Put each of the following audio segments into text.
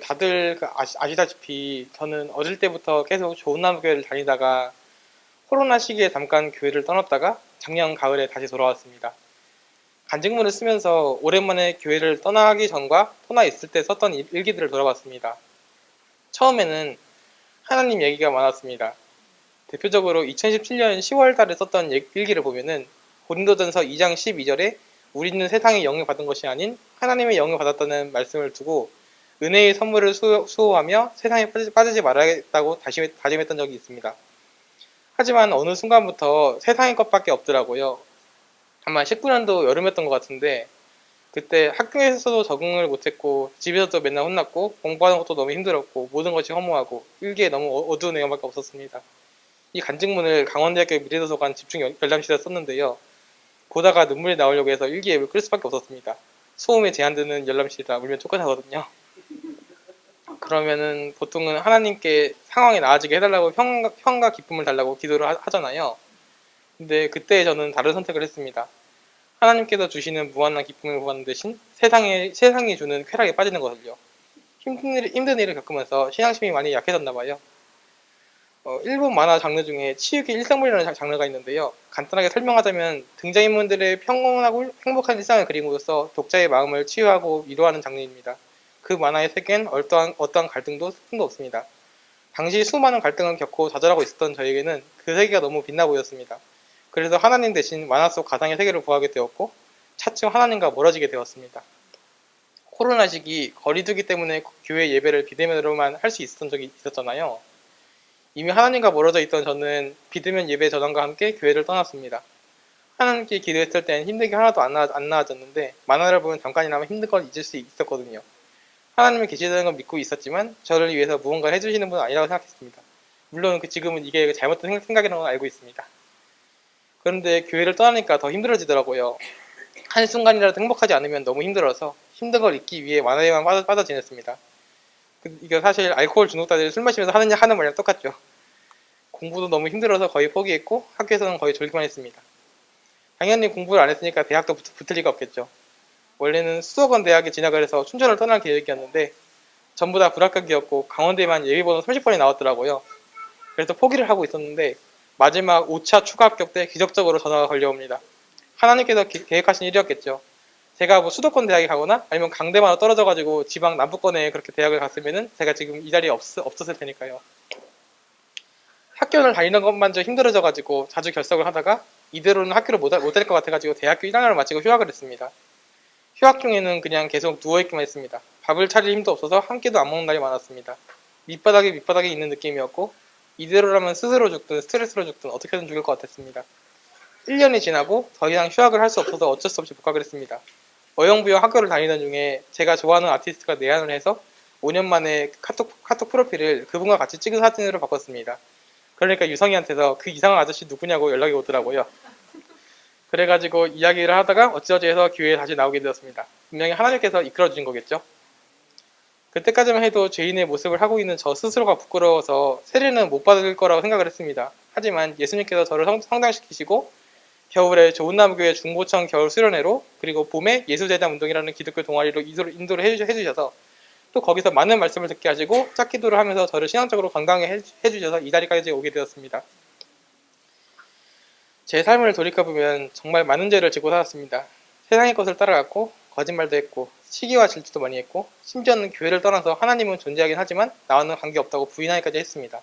다들 아시다시피 저는 어릴 때부터 계속 좋은나무교회를 다니다가 코로나 시기에 잠깐 교회를 떠났다가 작년 가을에 다시 돌아왔습니다. 간증문을 쓰면서 오랜만에 교회를 떠나기 전과 떠나 있을 때 썼던 일기들을 돌아봤습니다. 처음에는 하나님 얘기가 많았습니다. 대표적으로 2017년 10월 달에 썼던 일기를 보면은 고린도전서 2장 12절에 우리는 세상의 영을 받은 것이 아닌 하나님의 영을 받았다는 말씀을 두고 은혜의 선물을 수호하며 세상에 빠지지 말아야겠다고 다짐했던 적이 있습니다. 하지만 어느 순간부터 세상의 것밖에 없더라고요. 아마 19년도 여름이었던 것 같은데 그때 학교에서도 적응을 못했고 집에서도 맨날 혼났고 공부하는 것도 너무 힘들었고 모든 것이 허무하고 일기에 너무 어두운 내용밖에 없었습니다. 이 간증문을 강원대학교 미래도서관 집중 열람실에 썼는데요. 보다가 눈물이 나오려고 해서 일기예를 끌 수밖에 없었습니다. 소음에 제한되는 열람실이라 울면 쫓겨나거든요. 그러면은 보통은 하나님께 상황이 나아지게 해달라고 평과 기쁨을 달라고 기도를 하잖아요. 근데 그때 저는 다른 선택을 했습니다. 하나님께서 주시는 무한한 기쁨을 구하는 대신 세상이 주는 쾌락에 빠지는 것을요. 힘든 일을 겪으면서 신앙심이 많이 약해졌나 봐요. 일본 만화 장르 중에 치유기 일상물이라는 장르가 있는데요. 간단하게 설명하자면 등장인물들의 평온하고 행복한 일상을 그림으로써 독자의 마음을 치유하고 위로하는 장르입니다. 그 만화의 세계엔 어떠한 갈등도 슬픔도 없습니다. 당시 수많은 갈등을 겪고 좌절하고 있었던 저에게는 그 세계가 너무 빛나 보였습니다. 그래서 하나님 대신 만화 속 가상의 세계를 구하게 되었고 차츰 하나님과 멀어지게 되었습니다. 코로나 시기 거리두기 때문에 교회 예배를 비대면으로만 할 수 있었던 적이 있었잖아요. 이미 하나님과 멀어져 있던 저는 비대면 예배 전환과 함께 교회를 떠났습니다. 하나님께 기도했을 땐 힘든 게 하나도 안 나아졌는데 만화를 보면 잠깐이나마 힘든 걸 잊을 수 있었거든요. 하나님이 계시다는 건 믿고 있었지만 저를 위해서 무언가를 해주시는 분은 아니라고 생각했습니다. 물론 지금은 이게 잘못된 생각이라는 걸 알고 있습니다. 그런데 교회를 떠나니까 더 힘들어지더라고요. 한순간이라도 행복하지 않으면 너무 힘들어서 힘든 걸 잊기 위해 만화에만 빠져 지냈습니다. 이게 사실 알코올 중독자들이 술 마시면서 하는 말이랑 똑같죠. 공부도 너무 힘들어서 거의 포기했고 학교에서는 거의 졸기만 했습니다. 당연히 공부를 안 했으니까 대학도 붙을 리가 없겠죠. 원래는 수도권 대학에 진학을 해서 춘천을 떠날 계획이었는데 전부 다 불합격이었고 강원대만 예비번호 30번이 나왔더라고요. 그래서 포기를 하고 있었는데 마지막 5차 추가 합격 때 기적적으로 전화가 걸려옵니다. 하나님께서 계획하신 일이었겠죠. 제가 뭐 수도권 대학에 가거나 아니면 강대만 떨어져가지고 지방 남부권에 그렇게 대학을 갔으면은 제가 지금 이 자리에 없었을 테니까요. 학교를 다니는 것만저 힘들어져가지고 자주 결석을 하다가 이대로는 학교를 못 다닐 것 같아가지고 대학교 1학년을 마치고 휴학을 했습니다. 휴학 중에는 그냥 계속 누워있기만 했습니다. 밥을 차릴 힘도 없어서 한 끼도 안 먹는 날이 많았습니다. 밑바닥에 있는 느낌이었고 이대로라면 스스로 죽든 스트레스로 죽든 어떻게든 죽을 것 같았습니다. 1년이 지나고 더 이상 휴학을 할 수 없어서 어쩔 수 없이 복학을 했습니다. 어영부영 학교를 다니던 중에 제가 좋아하는 아티스트가 내한을 해서 5년 만에 카톡 프로필을 그분과 같이 찍은 사진으로 바꿨습니다. 그러니까 유성이한테서 그 이상한 아저씨 누구냐고 연락이 오더라고요. 그래가지고 이야기를 하다가 어찌어찌 해서 교회에 다시 나오게 되었습니다. 분명히 하나님께서 이끌어 주신 거겠죠. 그때까지만 해도 죄인의 모습을 하고 있는 저 스스로가 부끄러워서 세례는 못 받을 거라고 생각을 했습니다. 하지만 예수님께서 저를 성장시키시고 겨울에 좋은나무교회 중고청 겨울 수련회로 그리고 봄에 예수제자 운동이라는 기독교 동아리로 인도를 해주셔서 또 거기서 많은 말씀을 듣게 하시고 짝기도를 하면서 저를 신앙적으로 건강하게 해주셔서 이 자리까지 오게 되었습니다. 제 삶을 돌이켜보면 정말 많은 죄를 지고 살았습니다. 세상의 것을 따라갔고 거짓말도 했고 시기와 질투도 많이 했고 심지어는 교회를 떠나서 하나님은 존재하긴 하지만 나와는 관계없다고 부인하기까지 했습니다.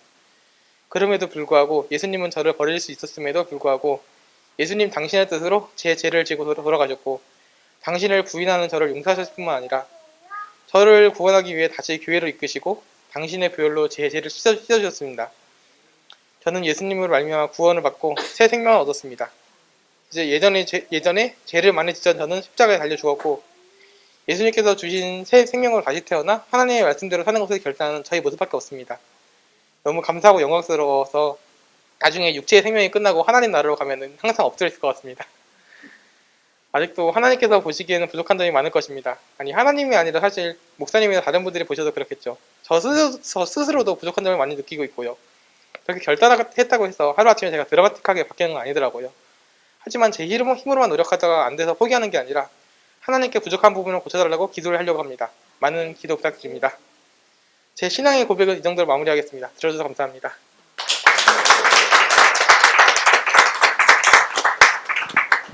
그럼에도 불구하고 예수님은 저를 버릴 수 있었음에도 불구하고 예수님 당신의 뜻으로 제 죄를 지고 돌아가셨고 당신을 부인하는 저를 용서하셨을 뿐만 아니라 저를 구원하기 위해 다시 교회로 이끄시고 당신의 보혈로 제 죄를 씻어주셨습니다. 저는 예수님으로 말미암아 구원을 받고 새 생명을 얻었습니다. 이제 예전에 죄를 많이 짓던 저는 십자가에 달려 죽었고 예수님께서 주신 새 생명으로 다시 태어나 하나님의 말씀대로 사는 것을 결단하는 저희 모습밖에 없습니다. 너무 감사하고 영광스러워서 나중에 육체의 생명이 끝나고 하나님 나라로 가면은 항상 엎드려 있을 것 같습니다. 아직도 하나님께서 보시기에는 부족한 점이 많을 것입니다. 아니 하나님이 아니라 사실 목사님이나 다른 분들이 보셔도 그렇겠죠. 저 스스로도 부족한 점을 많이 느끼고 있고요. 그렇게 결단했다고 해서 하루아침에 제가 드라마틱하게 바뀌는 건 아니더라고요. 하지만 제 힘으로만 노력하다가 안 돼서 포기하는 게 아니라 하나님께 부족한 부분을 고쳐달라고 기도를 하려고 합니다. 많은 기도 부탁드립니다. 제 신앙의 고백은 이 정도로 마무리하겠습니다. 들어주셔서 감사합니다.